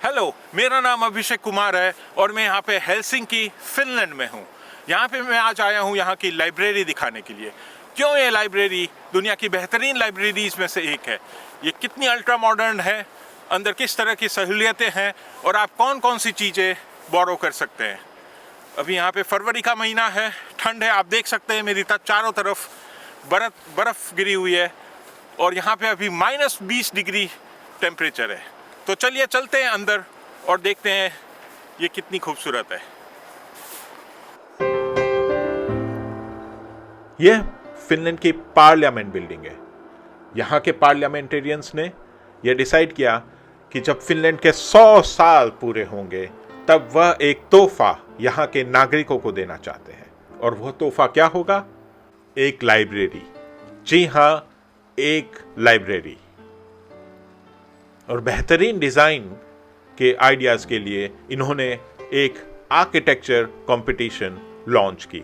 Hello, मेरा नाम अभिषेक कुमार है और मैं यहाँ पे हेलसिंकी फिनलैंड में हूँ। यहाँ पे मैं आज आया हूँ यहाँ की लाइब्रेरी दिखाने के लिए। क्यों ये लाइब्रेरी दुनिया की बेहतरीन लाइब्रेरीज में से एक है, ये कितनी अल्ट्रा मॉडर्न है, अंदर किस तरह की सहूलियतें हैं और आप कौन कौन सी चीज़ें बोरो कर सकते हैं। अभी यहाँ पे फरवरी का महीना है, ठंड है, आप देख सकते हैं मेरी चारों तरफ बर्फ़ गिरी हुई है और यहाँ पे अभी -20 डिग्री टेम्परेचर है। तो चलिए चलते हैं अंदर और देखते हैं ये कितनी खूबसूरत है। यह फिनलैंड की पार्लियामेंट बिल्डिंग है। यहाँ के पार्लियामेंटेरियंस ने यह डिसाइड किया कि जब फिनलैंड के 100 साल पूरे होंगे तब वह एक तोहफा यहाँ के नागरिकों को देना चाहते हैं। और वह तोहफा क्या होगा? एक लाइब्रेरी। जी हाँ, एक लाइब्रेरी। और बेहतरीन डिजाइन के आइडियाज के लिए इन्होंने एक आर्किटेक्चर कंपटीशन लॉन्च की।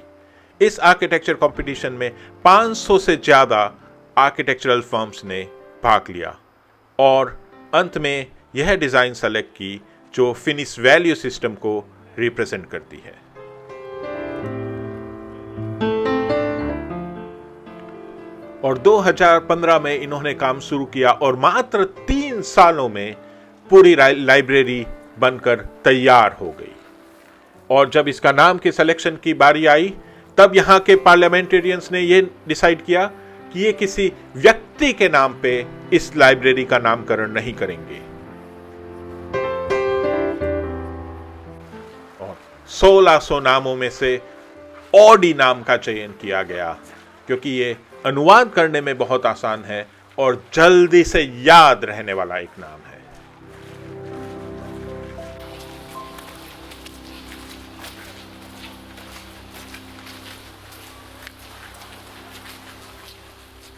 इस आर्किटेक्चर कंपटीशन में 500 से ज्यादा आर्किटेक्चरल फर्म्स ने भाग लिया और अंत में यह डिजाइन सेलेक्ट की जो फिनिश वैल्यू सिस्टम को रिप्रेजेंट करती है। और 2015 में इन्होंने काम शुरू किया और मात्र 3 सालों में पूरी लाइब्रेरी बनकर तैयार हो गई। और जब इसका नाम के सिलेक्शन की बारी आई तब यहाँ के पार्लियामेंटेरियंस ने यह डिसाइड किया कि ये किसी व्यक्ति के नाम पे इस लाइब्रेरी का नामकरण नहीं करेंगे। और 1600 नामों में से ऑडी नाम का चयन किया गया क्योंकि ये अनुवाद करने में बहुत आसान है और जल्दी से याद रहने वाला एक नाम है।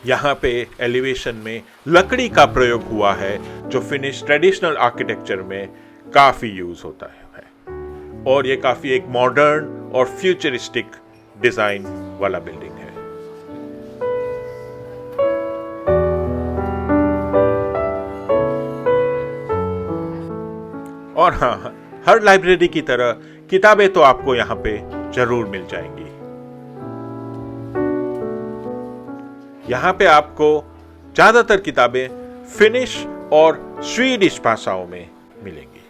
यहां पे एलिवेशन में लकड़ी का प्रयोग हुआ है जो फिनिश ट्रेडिशनल आर्किटेक्चर में काफी यूज होता है और ये काफी एक मॉडर्न और फ्यूचरिस्टिक डिजाइन वाला बिल्डिंग है। और हाँ, हर लाइब्रेरी की तरह किताबें तो आपको यहाँ पे जरूर मिल जाएंगी। यहाँ पे आपको ज्यादातर किताबें फिनिश और स्वीडिश भाषाओं में मिलेंगी।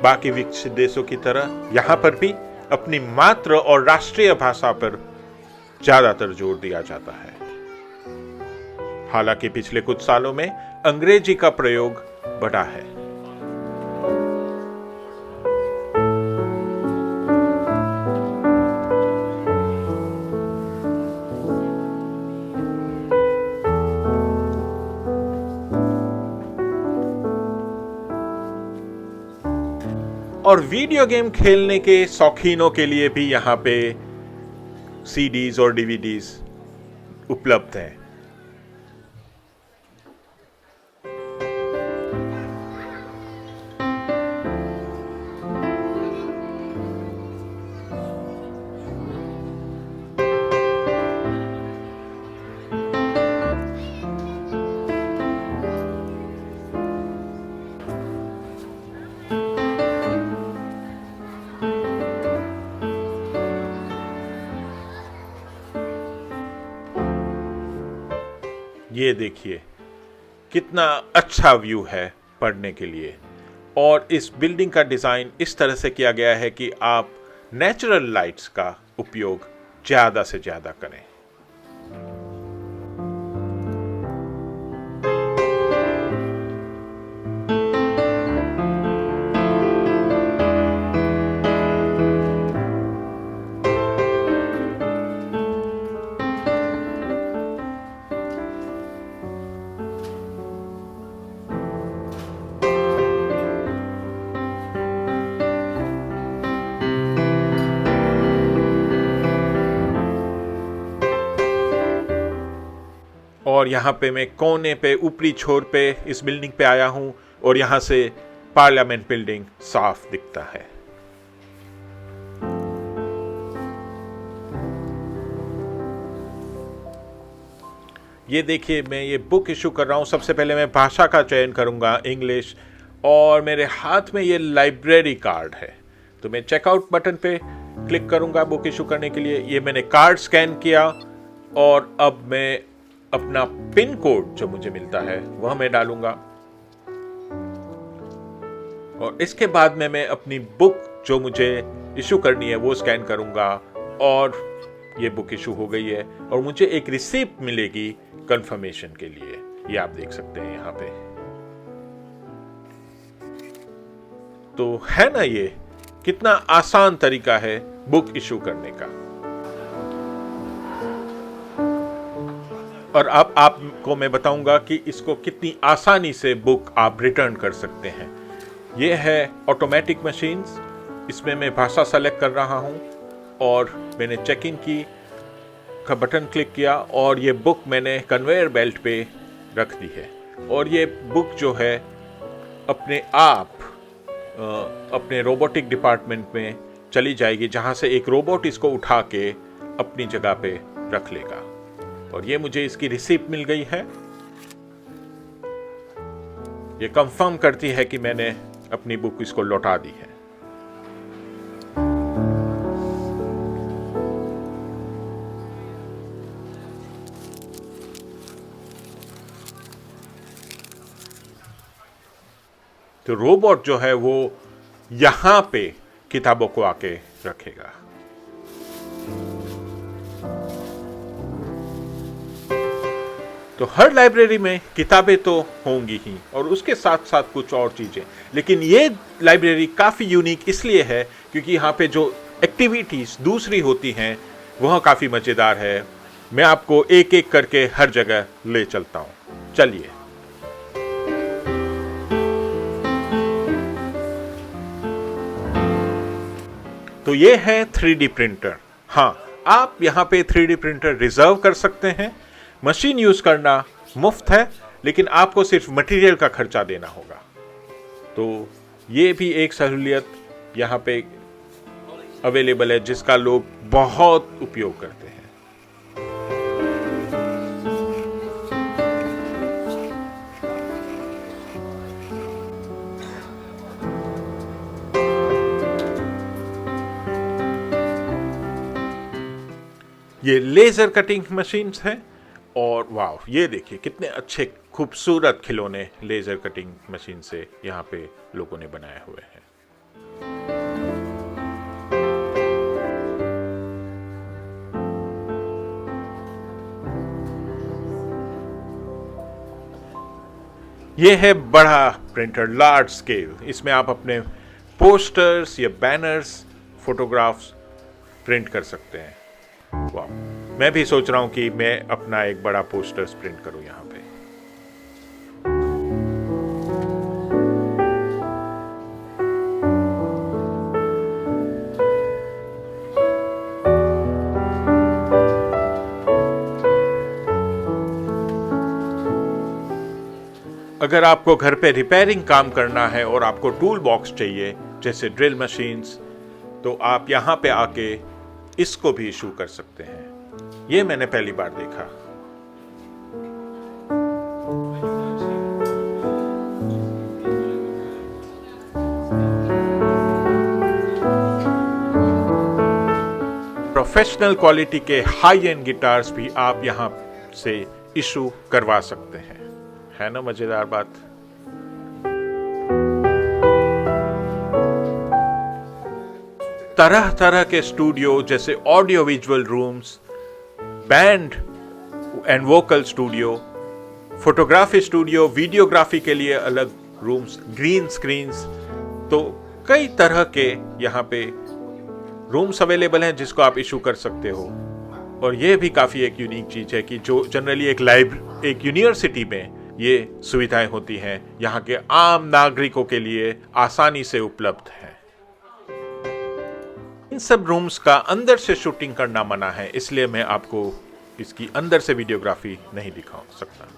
बाकी विकसित देशों की तरह यहाँ पर भी अपनी मातृ और राष्ट्रीय भाषा पर ज्यादातर जोर दिया जाता है। हालांकि पिछले कुछ सालों में अंग्रेजी का प्रयोग बढ़ा है। और वीडियो गेम खेलने के शौकीनों के लिए भी यहाँ पे सीडीज और डीवीडीज उपलब्ध हैं। ये देखिए कितना अच्छा व्यू है पढ़ने के लिए। और इस बिल्डिंग का डिजाइन इस तरह से किया गया है कि आप नेचुरल लाइट्स का उपयोग ज्यादा से ज्यादा करें। और यहाँ पे मैं कोने पे ऊपरी छोर पे इस बिल्डिंग पे आया हूँ और यहाँ से पार्लियामेंट बिल्डिंग साफ दिखता है। ये देखिए, मैं ये बुक इशू कर रहा हूँ। सबसे पहले मैं भाषा का चयन करूँगा, इंग्लिश, और मेरे हाथ में ये लाइब्रेरी कार्ड है। तो मैं चेकआउट बटन पे क्लिक करूँगा बुक इशू करने के लिए। ये मैंने कार्ड स्कैन किया और अब मैं अपना पिन कोड जो मुझे मिलता है वह मैं डालूंगा, और इसके बाद में मैं अपनी बुक जो मुझे इशू करनी है वो स्कैन करूंगा, और ये बुक इशू हो गई है और मुझे एक रिसिप्ट मिलेगी कंफर्मेशन के लिए। ये आप देख सकते हैं यहां पे। तो है ना, ये कितना आसान तरीका है बुक इशू करने का। और अब आपको मैं बताऊंगा कि इसको कितनी आसानी से बुक आप रिटर्न कर सकते हैं। ये है ऑटोमेटिक मशीन्स। इसमें मैं भाषा सेलेक्ट कर रहा हूं और मैंने चेक इन की का बटन क्लिक किया और ये बुक मैंने कन्वेयर बेल्ट पे रख दी है। और ये बुक जो है अपने आप अपने रोबोटिक डिपार्टमेंट में चली जाएगी, जहां से एक रोबोट इसको उठा के अपनी जगह पे रख लेगा। और ये मुझे इसकी रिसिप्ट मिल गई है। ये कंफर्म करती है कि मैंने अपनी बुक इसको लौटा दी है। तो रोबोट जो है वो यहां पे किताबों को आके रखेगा। तो हर लाइब्रेरी में किताबें तो होंगी ही, और उसके साथ साथ कुछ और चीजें। लेकिन ये लाइब्रेरी काफी यूनिक इसलिए है क्योंकि यहाँ पे जो एक्टिविटीज दूसरी होती हैं वह काफी मजेदार है। मैं आपको एक एक करके हर जगह ले चलता हूं, चलिए। तो ये है 3D प्रिंटर। हाँ, आप यहाँ पे 3D प्रिंटर रिजर्व कर सकते हैं। मशीन यूज करना मुफ्त है, लेकिन आपको सिर्फ मटेरियल का खर्चा देना होगा। तो ये भी एक सहूलियत यहाँ पे अवेलेबल है जिसका लोग बहुत उपयोग करते हैं। ये लेजर कटिंग मशीन्स हैं, और वाह, ये देखिए कितने अच्छे खूबसूरत खिलौने लेजर कटिंग मशीन से यहाँ पे लोगों ने बनाए हुए हैं। ये है बड़ा प्रिंटर, लार्ज स्केल। इसमें आप अपने पोस्टर्स या बैनर्स, फोटोग्राफ्स प्रिंट कर सकते हैं। वाह, मैं भी सोच रहा हूं कि मैं अपना एक बड़ा पोस्टर प्रिंट करूं यहां पे। अगर आपको घर पे रिपेयरिंग काम करना है और आपको टूल बॉक्स चाहिए जैसे ड्रिल मशीन्स, तो आप यहां पे आके इसको भी इशू कर सकते हैं। ये मैंने पहली बार देखा। प्रोफेशनल क्वालिटी के हाई एंड गिटार्स भी आप यहां से इशू करवा सकते हैं। है ना मजेदार बात। तरह तरह के स्टूडियो जैसे audio visual rooms, band and vocal studio, photography studio, videography के लिए अलग रूम्स, ग्रीन स्क्रीन्स, तो कई तरह के यहाँ पे रूम्स अवेलेबल हैं जिसको आप इशू कर सकते हो। और ये भी काफी एक यूनिक चीज है कि जो जनरली एक यूनिवर्सिटी में ये सुविधाएं होती हैं, यहाँ के आम नागरिकों के लिए आसानी से उपलब्ध है। इन सब रूम्स का अंदर से शूटिंग करना मना है, इसलिए मैं आपको इसकी अंदर से वीडियोग्राफी नहीं दिखा सकता।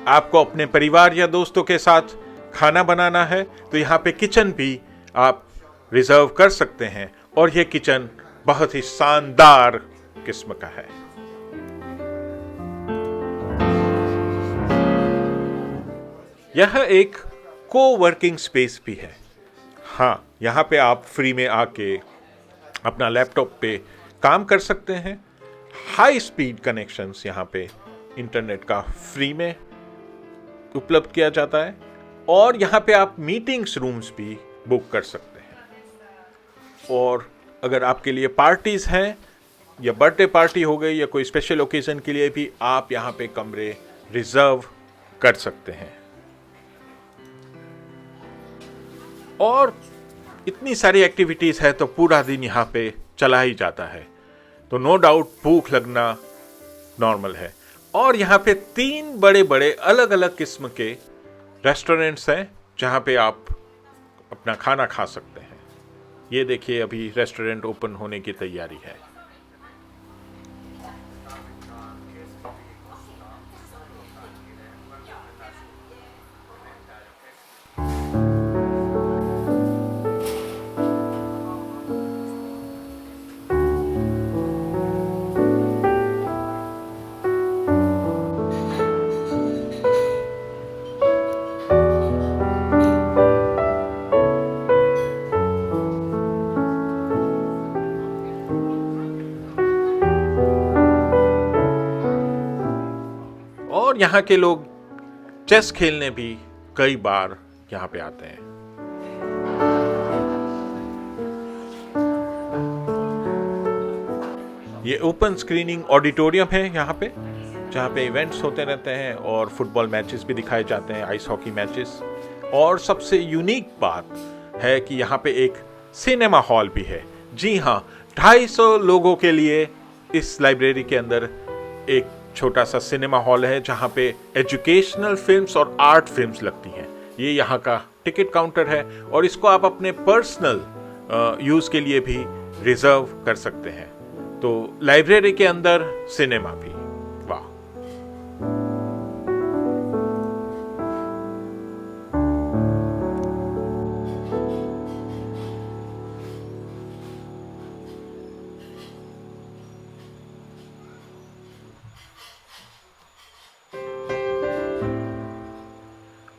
आपको अपने परिवार या दोस्तों के साथ खाना बनाना है तो यहाँ पे किचन भी आप रिजर्व कर सकते हैं, और ये किचन बहुत ही शानदार किस्म का है। यह एक को-वर्किंग स्पेस भी है। हाँ, यहाँ पे आप फ्री में आके अपना लैपटॉप पे काम कर सकते हैं। हाई स्पीड कनेक्शंस यहाँ पे इंटरनेट का फ्री में उपलब्ध किया जाता है, और यहाँ पे आप मीटिंग्स रूम्स भी बुक कर सकते हैं। और अगर आपके लिए पार्टीज हैं या बर्थडे पार्टी हो गई या कोई स्पेशल ओकेजन के लिए भी आप यहाँ पे कमरे रिजर्व कर सकते हैं। और इतनी सारी एक्टिविटीज है तो पूरा दिन यहाँ पे चला ही जाता है, तो नो डाउट भूख लगना नॉर्मल है। और यहाँ पे 3 बड़े बड़े अलग अलग किस्म के रेस्टोरेंट्स हैं जहाँ पे आप अपना खाना खा सकते हैं। ये देखिए, अभी रेस्टोरेंट ओपन होने की तैयारी है। और यहाँ के लोग चेस खेलने भी कई बार यहाँ पे आते हैं। ये ओपन स्क्रीनिंग ऑडिटोरियम है यहाँ पे, जहाँ पे इवेंट्स होते रहते हैं और फुटबॉल मैचेस भी दिखाए जाते हैं, आइस हॉकी मैचेस। और सबसे यूनिक बात है कि यहाँ पे एक सिनेमा हॉल भी है। जी हाँ, 250 लोगों के लिए इस लाइब्रेरी के अंदर एक छोटा सा सिनेमा हॉल है जहाँ पे एजुकेशनल फिल्म्स और आर्ट फिल्म्स लगती हैं। ये यहाँ का टिकट काउंटर है, और इसको आप अपने पर्सनल यूज के लिए भी रिजर्व कर सकते हैं। तो लाइब्रेरी के अंदर सिनेमा भी, वाह।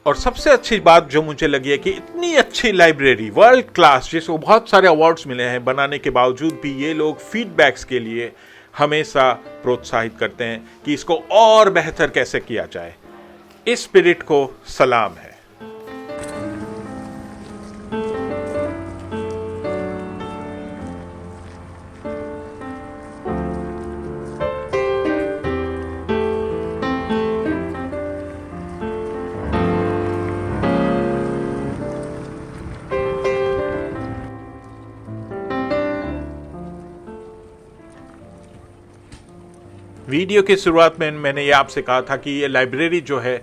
और सबसे अच्छी बात जो मुझे लगी है कि इतनी अच्छी लाइब्रेरी, वर्ल्ड क्लास, जिसको बहुत सारे अवार्ड्स मिले हैं बनाने के बावजूद भी ये लोग फीडबैक्स के लिए हमेशा प्रोत्साहित करते हैं कि इसको और बेहतर कैसे किया जाए। इस स्पिरिट को सलाम है। वीडियो की शुरुआत में मैंने ये आपसे कहा था कि ये लाइब्रेरी जो है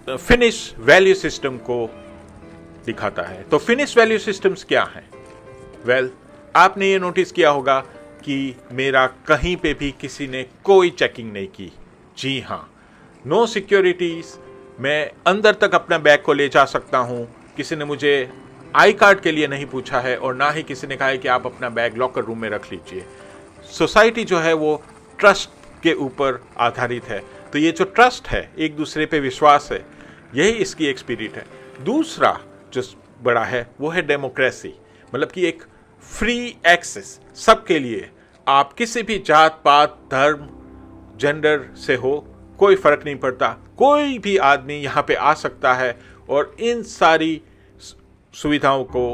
फिनिश वैल्यू सिस्टम को दिखाता है। तो फिनिश वैल्यू सिस्टम्स क्या हैं? वेल, आपने ये नोटिस किया होगा कि मेरा कहीं पे भी किसी ने कोई चेकिंग नहीं की। जी हाँ, नो सिक्योरिटीज। मैं अंदर तक अपना बैग को ले जा सकता हूँ। किसी ने मुझे आई कार्ड के लिए नहीं पूछा है, और ना ही किसी ने कहा है कि आप अपना बैग लॉकर रूम में रख लीजिए। सोसाइटी जो है वो ट्रस्ट के ऊपर आधारित है। तो ये जो ट्रस्ट है, एक दूसरे पे विश्वास है, यही इसकी एक स्पिरिट है। दूसरा जो बड़ा है वो है डेमोक्रेसी, मतलब कि एक फ्री एक्सेस सबके लिए। आप किसी भी जात पात, धर्म, जेंडर से हो, कोई फर्क नहीं पड़ता। कोई भी आदमी यहाँ पे आ सकता है और इन सारी सुविधाओं को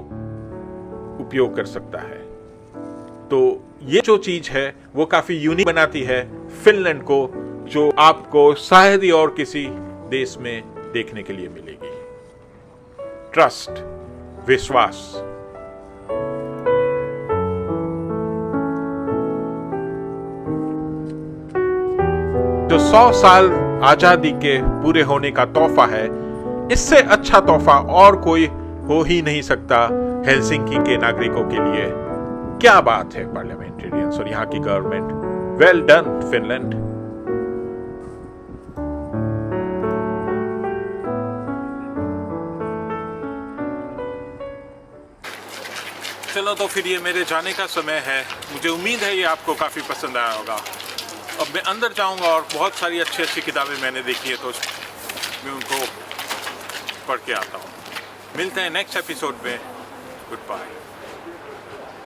उपयोग कर सकता है। तो ये जो चीज है वो काफी यूनिक बनाती है फिनलैंड को, जो आपको शायद ही और किसी देश में देखने के लिए मिलेगी। ट्रस्ट, विश्वास। जो 100 साल आजादी के पूरे होने का तोहफा है, इससे अच्छा तोहफा और कोई हो ही नहीं सकता हेलसिंकी के नागरिकों के लिए। क्या बात है पार्लियामेंटेरियंस और यहाँ की गवर्नमेंट। Well done Finland. चलो तो फिर ये मेरे जाने का समय है। मुझे उम्मीद है ये आपको काफ़ी पसंद आया होगा। अब मैं अंदर जाऊंगा और बहुत सारी अच्छी अच्छी किताबें मैंने देखी है तो मैं उनको पढ़ के आता हूँ। मिलते हैं नेक्स्ट एपिसोड में। Good bye.